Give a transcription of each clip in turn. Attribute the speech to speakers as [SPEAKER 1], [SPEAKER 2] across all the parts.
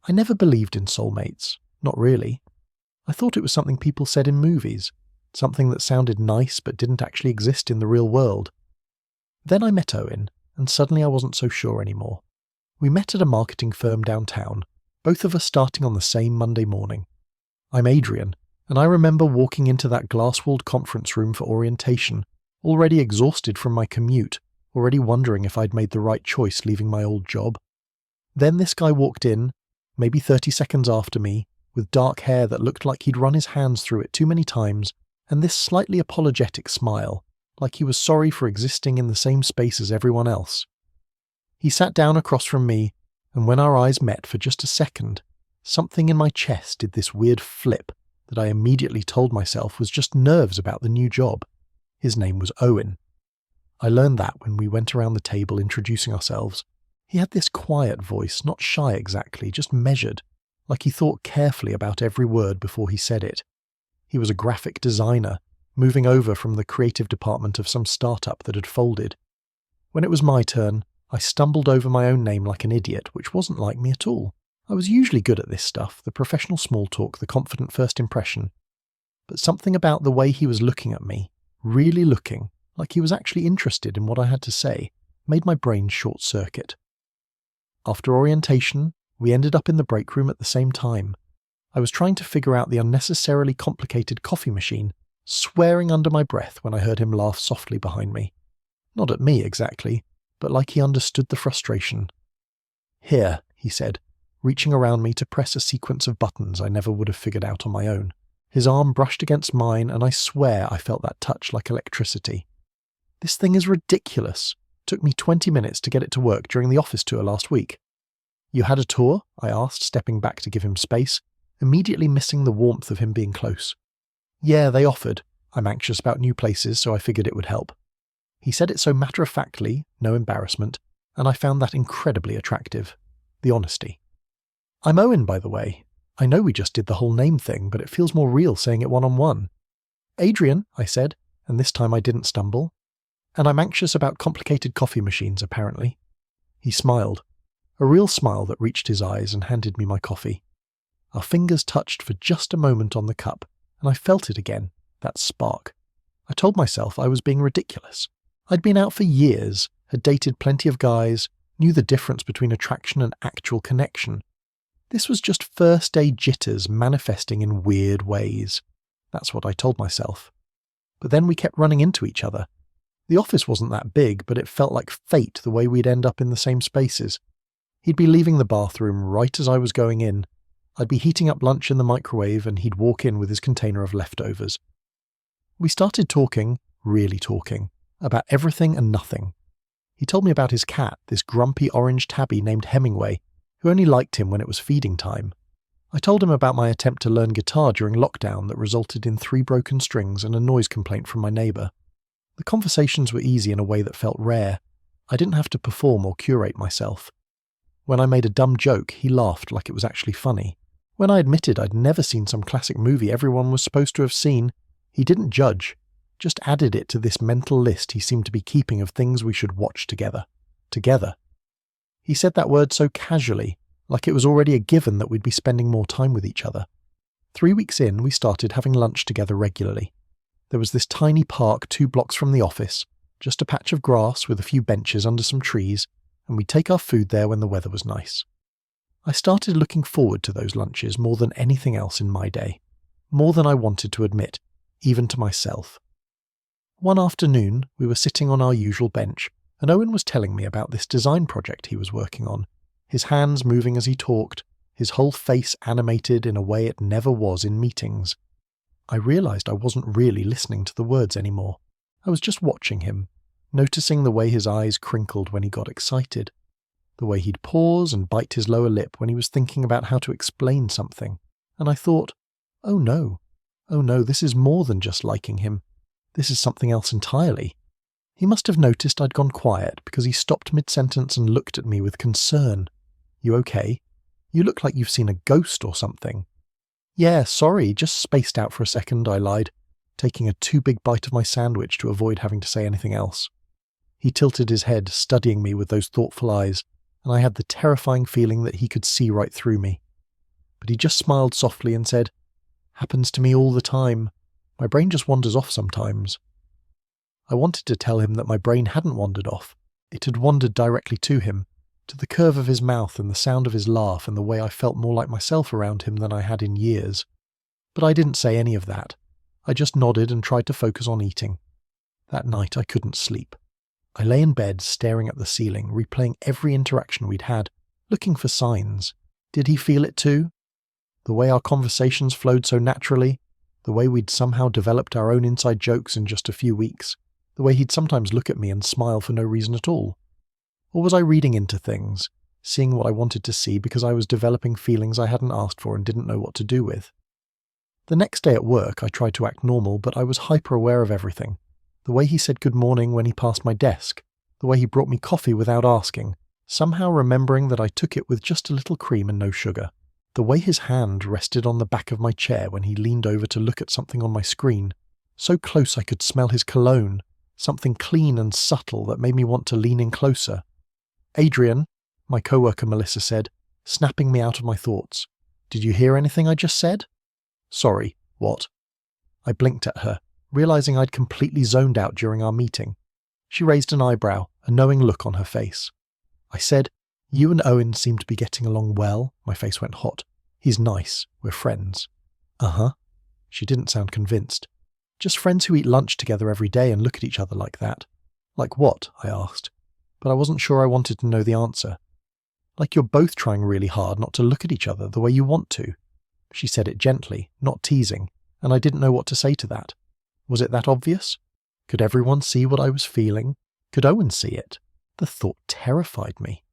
[SPEAKER 1] I never believed in soulmates. Not really. I thought it was something people said in movies, something that sounded nice but didn't actually exist in the real world. Then I met Owen, and suddenly I wasn't so sure anymore. We met at a marketing firm downtown, both of us starting on the same Monday morning. I'm Adrian, and I remember walking into that glass-walled conference room for orientation, already exhausted from my commute, already wondering if I'd made the right choice leaving my old job. Then this guy walked in, maybe 30 seconds after me, with dark hair that looked like he'd run his hands through it too many times, and this slightly apologetic smile, like he was sorry for existing in the same space as everyone else. He sat down across from me, and when our eyes met for just a second, something in my chest did this weird flip that I immediately told myself was just nerves about the new job. His name was Owen. I learned that when we went around the table introducing ourselves. He had this quiet voice, not shy exactly, just measured, like he thought carefully about every word before he said it. He was a graphic designer, moving over from the creative department of some startup that had folded. When it was my turn, I stumbled over my own name like an idiot, which wasn't like me at all. I was usually good at this stuff, the professional small talk, the confident first impression. But something about the way he was looking at me, really looking, like he was actually interested in what I had to say, made my brain short-circuit. After orientation, we ended up in the break room at the same time. I was trying to figure out the unnecessarily complicated coffee machine, swearing under my breath when I heard him laugh softly behind me. Not at me exactly, but like he understood the frustration. "Here," he said, reaching around me to press a sequence of buttons I never would have figured out on my own. His arm brushed against mine, and I swear I felt that touch like electricity. "This thing is ridiculous. Took me 20 minutes to get it to work during the office tour last week." "You had a tour?" I asked, stepping back to give him space, immediately missing the warmth of him being close. "Yeah, they offered. I'm anxious about new places, so I figured it would help." He said it so matter-of-factly, no embarrassment, and I found that incredibly attractive. The honesty. "I'm Owen, by the way. I know we just did the whole name thing, but it feels more real saying it one-on-one." "Adrian," I said, and this time I didn't stumble. "And I'm anxious about complicated coffee machines, apparently." He smiled. A real smile that reached his eyes, and handed me my coffee. Our fingers touched for just a moment on the cup, and I felt it again, that spark. I told myself I was being ridiculous. I'd been out for years, had dated plenty of guys, knew the difference between attraction and actual connection. This was just first-day jitters manifesting in weird ways. That's what I told myself. But then we kept running into each other. The office wasn't that big, but it felt like fate the way we'd end up in the same spaces. He'd be leaving the bathroom right as I was going in. I'd be heating up lunch in the microwave, and he'd walk in with his container of leftovers. We started talking, really talking, about everything and nothing. He told me about his cat, this grumpy orange tabby named Hemingway, who only liked him when it was feeding time. I told him about my attempt to learn guitar during lockdown that resulted in 3 broken strings and a noise complaint from my neighbour. The conversations were easy in a way that felt rare. I didn't have to perform or curate myself. When I made a dumb joke, he laughed like it was actually funny. When I admitted I'd never seen some classic movie everyone was supposed to have seen, he didn't judge, just added it to this mental list he seemed to be keeping of things we should watch together. Together. He said that word so casually, like it was already a given that we'd be spending more time with each other. 3 weeks in, we started having lunch together regularly. There was this tiny park 2 blocks from the office, just a patch of grass with a few benches under some trees, and we'd take our food there when the weather was nice. I started looking forward to those lunches more than anything else in my day, more than I wanted to admit, even to myself. One afternoon, we were sitting on our usual bench, and Owen was telling me about this design project he was working on, his hands moving as he talked, his whole face animated in a way it never was in meetings. I realised I wasn't really listening to the words anymore. I was just watching him, noticing the way his eyes crinkled when he got excited, the way he'd pause and bite his lower lip when he was thinking about how to explain something, and I thought, oh no, this is more than just liking him. This is something else entirely. He must have noticed I'd gone quiet because he stopped mid-sentence and looked at me with concern. "You okay? You look like you've seen a ghost or something." "Yeah, sorry, just spaced out for a second," I lied, taking a too big bite of my sandwich to avoid having to say anything else. He tilted his head, studying me with those thoughtful eyes, and I had the terrifying feeling that he could see right through me. but he just smiled softly and said, "Happens to me all the time. My brain just wanders off sometimes." I wanted to tell him that my brain hadn't wandered off. It had wandered directly to him, to the curve of his mouth and the sound of his laugh and the way I felt more like myself around him than I had in years. But I didn't say any of that. I just nodded and tried to focus on eating. That night I couldn't sleep. I lay in bed staring at the ceiling, replaying every interaction we'd had, looking for signs. Did he feel it too? The way our conversations flowed so naturally, the way we'd somehow developed our own inside jokes in just a few weeks, the way he'd sometimes look at me and smile for no reason at all. Or was I reading into things, seeing what I wanted to see because I was developing feelings I hadn't asked for and didn't know what to do with? The next day at work I tried to act normal, but I was hyper-aware of everything. The way he said good morning when he passed my desk, the way he brought me coffee without asking, somehow remembering that I took it with just a little cream and no sugar. The way his hand rested on the back of my chair when he leaned over to look at something on my screen, so close I could smell his cologne, something clean and subtle that made me want to lean in closer. "Adrian," my coworker Melissa said, snapping me out of my thoughts. "Did you hear anything I just said?" "Sorry, what?" I blinked at her, realizing I'd completely zoned out during our meeting. She raised an eyebrow, a knowing look on her face. I said, "You and Owen seem to be getting along well." My face went hot. "He's nice. We're friends." "Uh-huh." She didn't sound convinced. "Just friends who eat lunch together every day and look at each other like that." "Like what?" I asked. But I wasn't sure I wanted to know the answer. "Like you're both trying really hard not to look at each other the way you want to." She said it gently, not teasing, and I didn't know what to say to that. Was it that obvious? Could everyone see what I was feeling? Could Owen see it? The thought terrified me.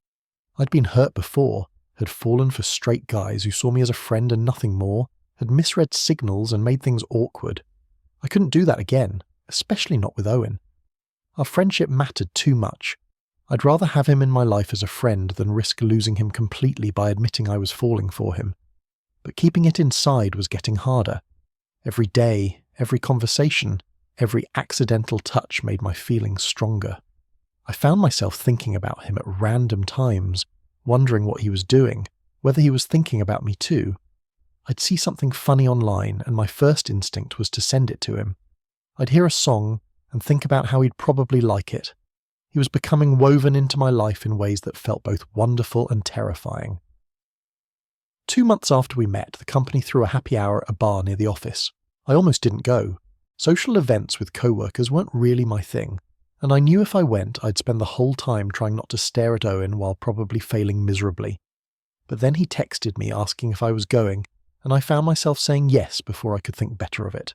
[SPEAKER 1] I'd been hurt before, had fallen for straight guys who saw me as a friend and nothing more, had misread signals and made things awkward. I couldn't do that again, especially not with Owen. Our friendship mattered too much. I'd rather have him in my life as a friend than risk losing him completely by admitting I was falling for him. But keeping it inside was getting harder. Every day, every conversation, every accidental touch made my feelings stronger. I found myself thinking about him at random times, wondering what he was doing, whether he was thinking about me too. I'd see something funny online and my first instinct was to send it to him. I'd hear a song and think about how he'd probably like it. He was becoming woven into my life in ways that felt both wonderful and terrifying. 2 months after we met, the company threw a happy hour at a bar near the office. I almost didn't go. Social events with co-workers weren't really my thing, and I knew if I went, I'd spend the whole time trying not to stare at Owen while probably failing miserably. But then he texted me asking if I was going, and I found myself saying yes before I could think better of it.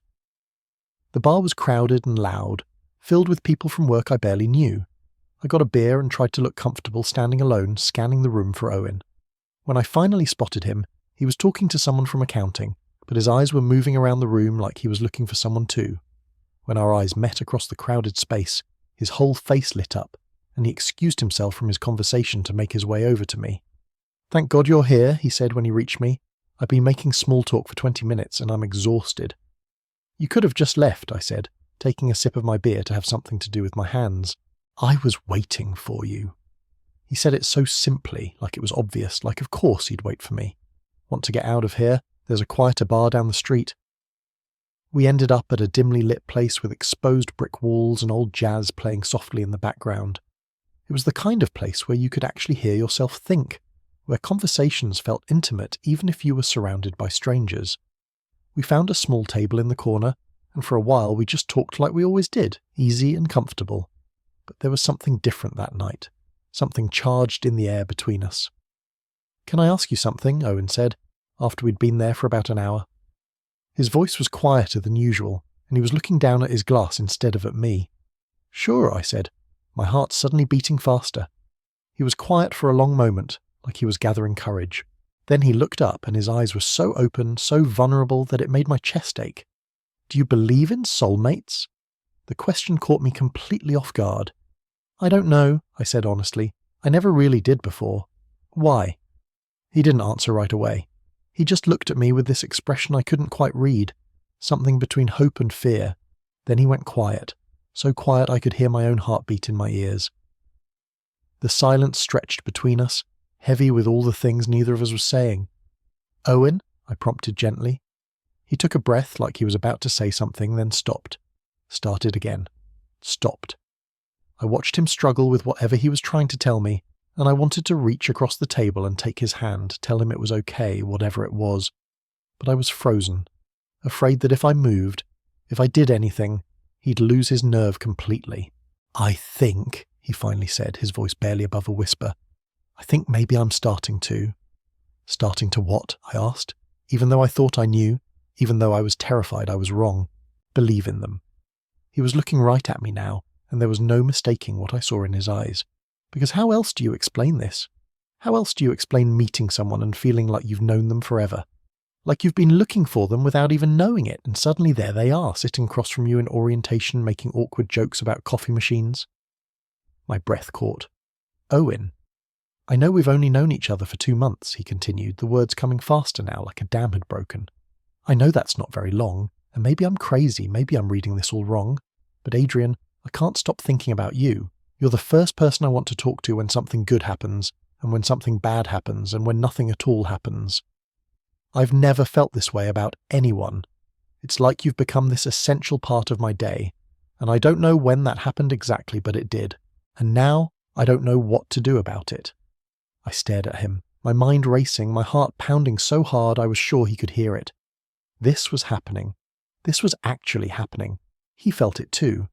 [SPEAKER 1] The bar was crowded and loud, filled with people from work I barely knew. I got a beer and tried to look comfortable standing alone, scanning the room for Owen. When I finally spotted him, he was talking to someone from accounting, but his eyes were moving around the room like he was looking for someone too. When our eyes met across the crowded space, his whole face lit up, and he excused himself from his conversation to make his way over to me. "Thank God you're here," he said when he reached me. "I've been making small talk for 20 minutes and I'm exhausted." "You could have just left," I said, taking a sip of my beer to have something to do with my hands. "I was waiting for you." He said it so simply, like it was obvious, like of course he'd wait for me. "Want to get out of here? There's a quieter bar down the street." We ended up at a dimly lit place with exposed brick walls and old jazz playing softly in the background. It was the kind of place where you could actually hear yourself think, where conversations felt intimate even if you were surrounded by strangers. We found a small table in the corner, and for a while we just talked like we always did, easy and comfortable. But there was something different that night, something charged in the air between us. "Can I ask you something?" Owen said, after we'd been there for about an hour. His voice was quieter than usual, and he was looking down at his glass instead of at me. "Sure," I said, my heart suddenly beating faster. He was quiet for a long moment, like he was gathering courage. Then he looked up and his eyes were so open, so vulnerable that it made my chest ache. "Do you believe in soulmates?" The question caught me completely off guard. "I don't know," I said honestly. "I never really did before." "Why?" He didn't answer right away. He just looked at me with this expression I couldn't quite read, something between hope and fear. Then he went quiet, so quiet I could hear my own heartbeat in my ears. The silence stretched between us, heavy with all the things neither of us was saying. "Owen?" I prompted gently. He took a breath like he was about to say something, then stopped. Started again. Stopped. I watched him struggle with whatever he was trying to tell me, and I wanted to reach across the table and take his hand, tell him it was okay, whatever it was. But I was frozen, afraid that if I moved, if I did anything, he'd lose his nerve completely. "I think," he finally said, his voice barely above a whisper, "I think maybe I'm starting to." "Starting to what?" I asked, even though I thought I knew, even though I was terrified I was wrong. Believe in them. He was looking right at me now, and there was no mistaking what I saw in his eyes. Because how else do you explain this? How else do you explain meeting someone and feeling like you've known them forever? Like you've been looking for them without even knowing it, and suddenly there they are, sitting across from you in orientation, making awkward jokes about coffee machines? My breath caught. "Owen." "I know we've only known each other for 2 months," he continued, the words coming faster now, like a dam had broken. "I know that's not very long, and maybe I'm crazy, maybe I'm reading this all wrong. But Adrian, I can't stop thinking about you. You're the first person I want to talk to when something good happens, and when something bad happens, and when nothing at all happens. I've never felt this way about anyone. It's like you've become this essential part of my day, and I don't know when that happened exactly, but it did. And now I don't know what to do about it." I stared at him, my mind racing, my heart pounding so hard I was sure he could hear it. This was happening. This was actually happening. He felt it too.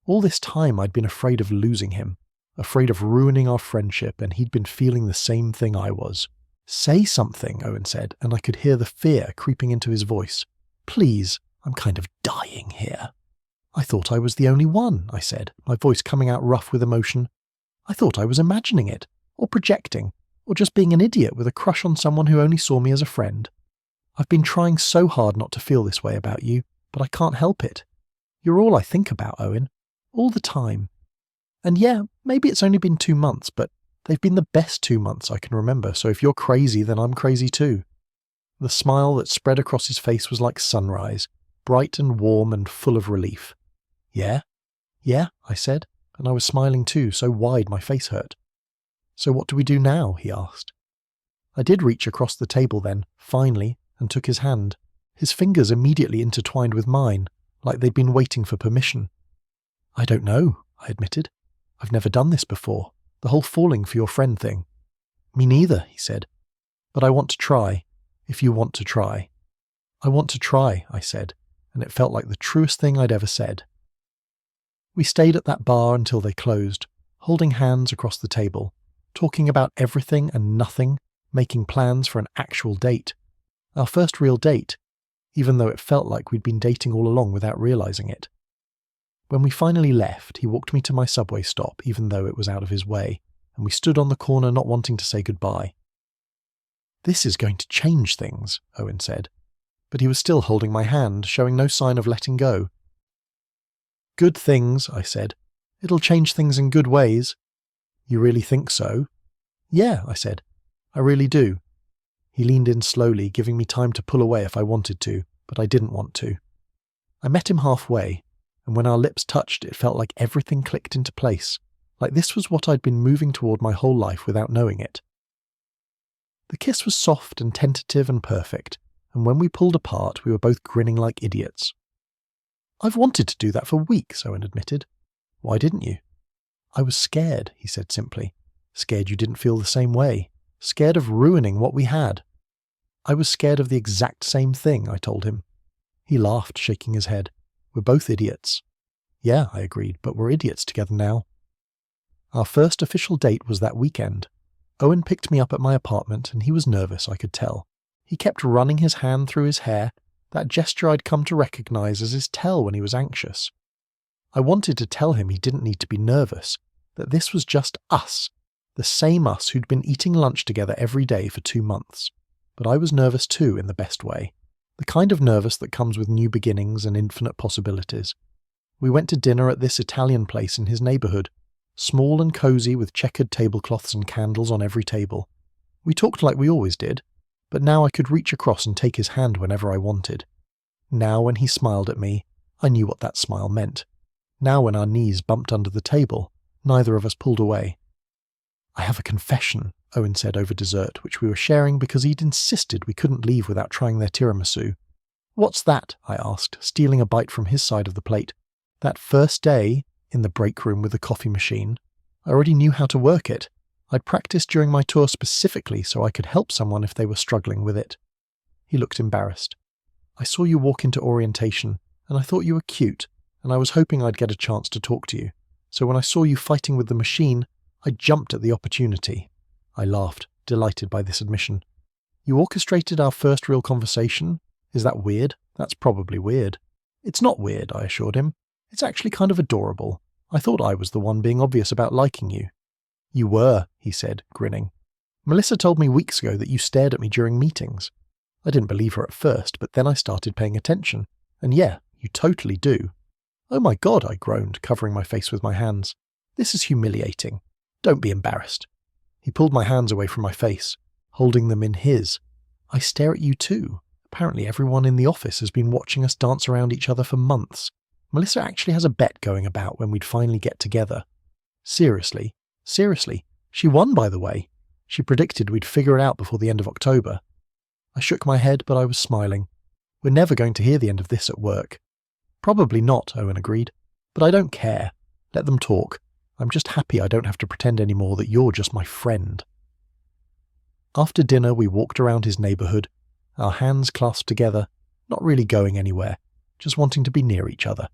[SPEAKER 1] All this time I'd been afraid of losing him, afraid of ruining our friendship, and he'd been feeling the same thing I was. "Say something," Owen said, and I could hear the fear creeping into his voice. "Please, I'm kind of dying here." "I thought I was the only one," I said, my voice coming out rough with emotion. "I thought I was imagining it, or projecting, or just being an idiot with a crush on someone who only saw me as a friend. I've been trying so hard not to feel this way about you, but I can't help it. You're all I think about, Owen. All the time. And yeah, maybe it's only been 2 months, but they've been the best 2 months I can remember, so if you're crazy, then I'm crazy too." The smile that spread across his face was like sunrise, bright and warm and full of relief. "Yeah? Yeah," I said, and I was smiling too, so wide my face hurt. "So what do we do now?" he asked. I did reach across the table then, finally, and took his hand. His fingers immediately intertwined with mine, like they'd been waiting for permission. "I don't know," I admitted. "I've never done this before, the whole falling for your friend thing." "Me neither," he said. "But I want to try, if you want to try." "I want to try," I said, and it felt like the truest thing I'd ever said. We stayed at that bar until they closed, holding hands across the table, talking about everything and nothing, making plans for an actual date. Our first real date, even though it felt like we'd been dating all along without realizing it. When we finally left, he walked me to my subway stop, even though it was out of his way, and we stood on the corner not wanting to say goodbye. "This is going to change things," Owen said, but he was still holding my hand, showing no sign of letting go. "Good things," I said. "It'll change things in good ways." "You really think so?" "Yeah," I said. "I really do." He leaned in slowly, giving me time to pull away if I wanted to, but I didn't want to. I met him halfway, and when our lips touched, it felt like everything clicked into place, like this was what I'd been moving toward my whole life without knowing it. The kiss was soft and tentative and perfect, and when we pulled apart, we were both grinning like idiots. "I've wanted to do that for weeks," Owen admitted. "Why didn't you?" "I was scared," he said simply. "Scared you didn't feel the same way. Scared of ruining what we had." "I was scared of the exact same thing," I told him. He laughed, shaking his head. "We're both idiots." "Yeah," I agreed, "but we're idiots together now." Our first official date was that weekend. Owen picked me up at my apartment, and he was nervous, I could tell. He kept running his hand through his hair, that gesture I'd come to recognize as his tell when he was anxious. I wanted to tell him he didn't need to be nervous, that this was just us, the same us who'd been eating lunch together every day for 2 months. But I was nervous too, in the best way. The kind of nervous that comes with new beginnings and infinite possibilities. We went to dinner at this Italian place in his neighbourhood, small and cosy with checkered tablecloths and candles on every table. We talked like we always did, but now I could reach across and take his hand whenever I wanted. Now when he smiled at me, I knew what that smile meant. Now when our knees bumped under the table, neither of us pulled away. "I have a confession," Owen said over dessert, which we were sharing because he'd insisted we couldn't leave without trying their tiramisu. "What's that?" I asked, stealing a bite from his side of the plate. That first day, in the break room with the coffee machine, I already knew how to work it. I'd practiced during my tour specifically so I could help someone if they were struggling with it. He looked embarrassed. "I saw you walk into orientation, and I thought you were cute, and I was hoping I'd get a chance to talk to you. So when I saw you fighting with the machine, I jumped at the opportunity." I laughed, delighted by this admission. "You orchestrated our first real conversation? Is that weird?" "That's probably weird." "It's not weird," I assured him. "It's actually kind of adorable. I thought I was the one being obvious about liking you." "You were," he said, grinning. "Melissa told me weeks ago that you stared at me during meetings. I didn't believe her at first, but then I started paying attention. And yeah, you totally do." "Oh my God," I groaned, covering my face with my hands. "This is humiliating. Don't be embarrassed." He pulled my hands away from my face, holding them in his. "I stare at you too. Apparently everyone in the office has been watching us dance around each other for months. Melissa actually has a bet going about when we'd finally get together." Seriously. She won, by the way. She predicted we'd figure it out before the end of October." I shook my head, but I was smiling. "We're never going to hear the end of this at work." "Probably not," Owen agreed. "But I don't care. Let them talk. I'm just happy I don't have to pretend anymore that you're just my friend." After dinner, we walked around his neighbourhood, our hands clasped together, not really going anywhere, just wanting to be near each other.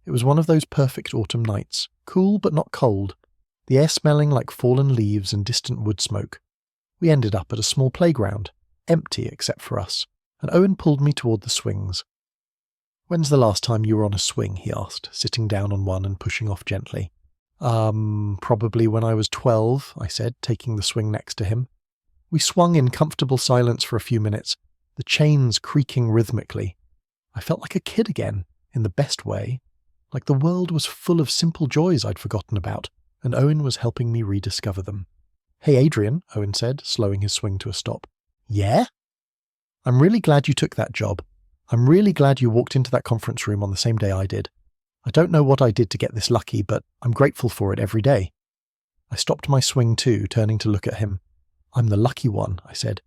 [SPEAKER 1] It was one of those perfect autumn nights, cool but not cold, the air smelling like fallen leaves and distant wood smoke. We ended up at a small playground, empty except for us, and Owen pulled me toward the swings. "When's the last time you were on a swing?" he asked, sitting down on one and pushing off gently. Probably when I was 12, I said, taking the swing next to him. We swung in comfortable silence for a few minutes, the chains creaking rhythmically. I felt like a kid again, in the best way, like the world was full of simple joys I'd forgotten about, and Owen was helping me rediscover them. "Hey Adrian," Owen said, slowing his swing to a stop. "Yeah?" "I'm really glad you took that job. I'm really glad you walked into that conference room on the same day I did. I don't know what I did to get this lucky, but I'm grateful for it every day." I stopped my swing too, turning to look at him. "I'm the lucky one," I said.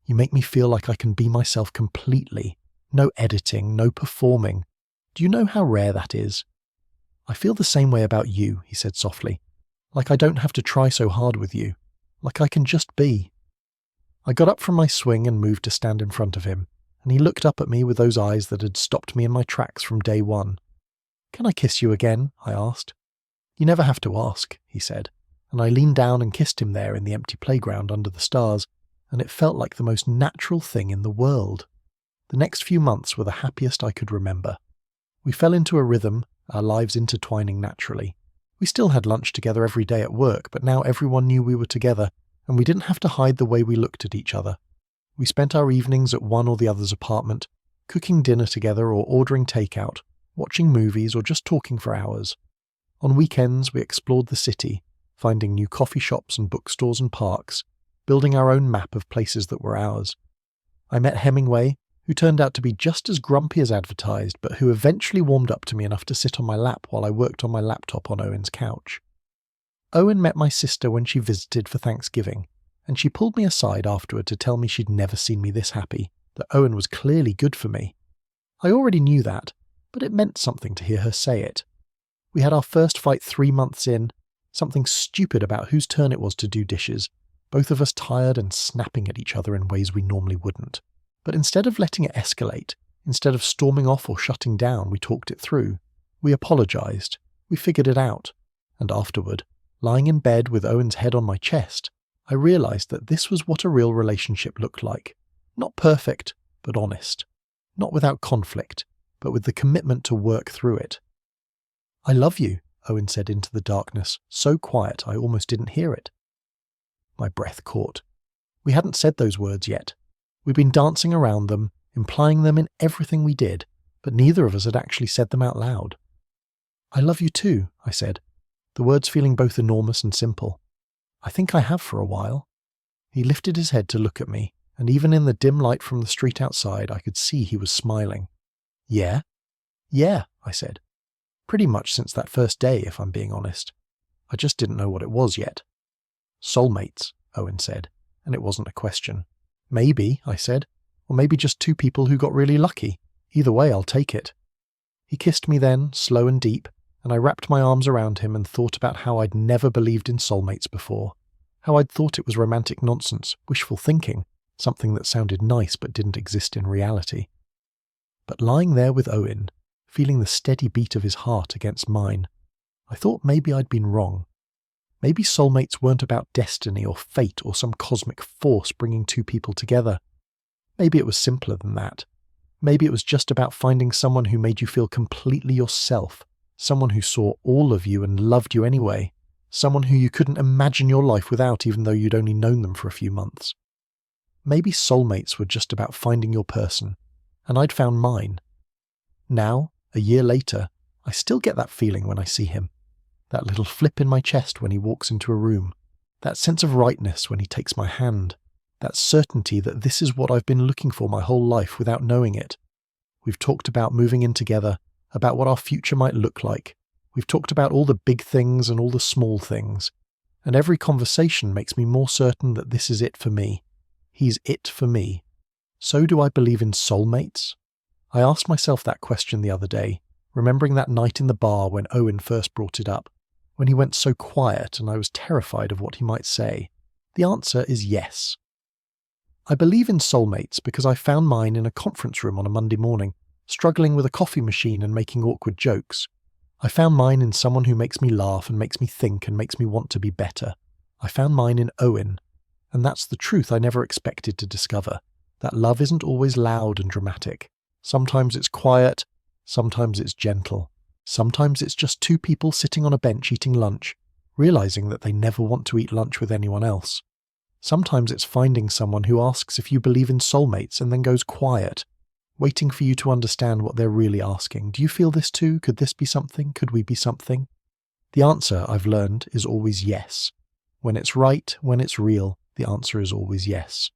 [SPEAKER 1] "You make me feel like I can be myself completely. No editing, no performing. Do you know how rare that is?" "I feel the same way about you," he said softly. "Like I don't have to try so hard with you. Like I can just be." I got up from my swing and moved to stand in front of him, and he looked up at me with those eyes that had stopped me in my tracks from day one. "Can I kiss you again?" I asked. "You never have to ask," he said, and I leaned down and kissed him there in the empty playground under the stars, and it felt like the most natural thing in the world. The next few months were the happiest I could remember. We fell into a rhythm, our lives intertwining naturally. We still had lunch together every day at work, but now everyone knew we were together, and we didn't have to hide the way we looked at each other. We spent our evenings at one or the other's apartment, cooking dinner together or ordering takeout, watching movies or just talking for hours. On weekends, we explored the city, finding new coffee shops and bookstores and parks, building our own map of places that were ours. I met Hemingway, who turned out to be just as grumpy as advertised, but who eventually warmed up to me enough to sit on my lap while I worked on my laptop on Owen's couch. Owen met my sister when she visited for Thanksgiving, and she pulled me aside afterward to tell me she'd never seen me this happy, that Owen was clearly good for me. I already knew that, but it meant something to hear her say it. We had our first fight 3 months in, something stupid about whose turn it was to do dishes, both of us tired and snapping at each other in ways we normally wouldn't. But instead of letting it escalate, instead of storming off or shutting down, we talked it through. We apologised. We figured it out. And afterward, lying in bed with Owen's head on my chest, I realised that this was what a real relationship looked like. Not perfect, but honest. Not without conflict, but with the commitment to work through it. "I love you," Owen said into the darkness, so quiet I almost didn't hear it. My breath caught. We hadn't said those words yet. We'd been dancing around them, implying them in everything we did, but neither of us had actually said them out loud. "I love you too," I said, the words feeling both enormous and simple. "I think I have for a while." He lifted his head to look at me, and even in the dim light from the street outside, I could see he was smiling. "Yeah?" "Yeah," I said. "Pretty much since that first day, if I'm being honest. I just didn't know what it was yet." "Soulmates," Owen said, and it wasn't a question. Maybe, I said, or maybe just two people who got really lucky. Either way, I'll take it. He kissed me then, slow and deep, and I wrapped my arms around him and thought about how I'd never believed in soulmates before, how I'd thought it was romantic nonsense, wishful thinking, something that sounded nice but didn't exist in reality. But lying there with Owen, feeling the steady beat of his heart against mine, I thought maybe I'd been wrong. Maybe soulmates weren't about destiny or fate or some cosmic force bringing two people together. Maybe it was simpler than that. Maybe it was just about finding someone who made you feel completely yourself, someone who saw all of you and loved you anyway, someone who you couldn't imagine your life without even though you'd only known them for a few months. Maybe soulmates were just about finding your person, and I'd found mine. Now, a year later, I still get that feeling when I see him. That little flip in my chest when he walks into a room. That sense of rightness when he takes my hand. That certainty that this is what I've been looking for my whole life without knowing it. We've talked about moving in together, about what our future might look like. We've talked about all the big things and all the small things. And every conversation makes me more certain that this is it for me. He's it for me. So do I believe in soulmates? I asked myself that question the other day, remembering that night in the bar when Owen first brought it up, when he went so quiet and I was terrified of what he might say. The answer is yes. I believe in soulmates because I found mine in a conference room on a Monday morning, struggling with a coffee machine and making awkward jokes. I found mine in someone who makes me laugh and makes me think and makes me want to be better. I found mine in Owen. And that's the truth I never expected to discover, that love isn't always loud and dramatic. Sometimes it's quiet, sometimes it's gentle. Sometimes it's just two people sitting on a bench eating lunch, realizing that they never want to eat lunch with anyone else. Sometimes it's finding someone who asks if you believe in soulmates and then goes quiet, waiting for you to understand what they're really asking. Do you feel this too? Could this be something? Could we be something? The answer, I've learned, is always yes. When it's right, when it's real, the answer is always yes.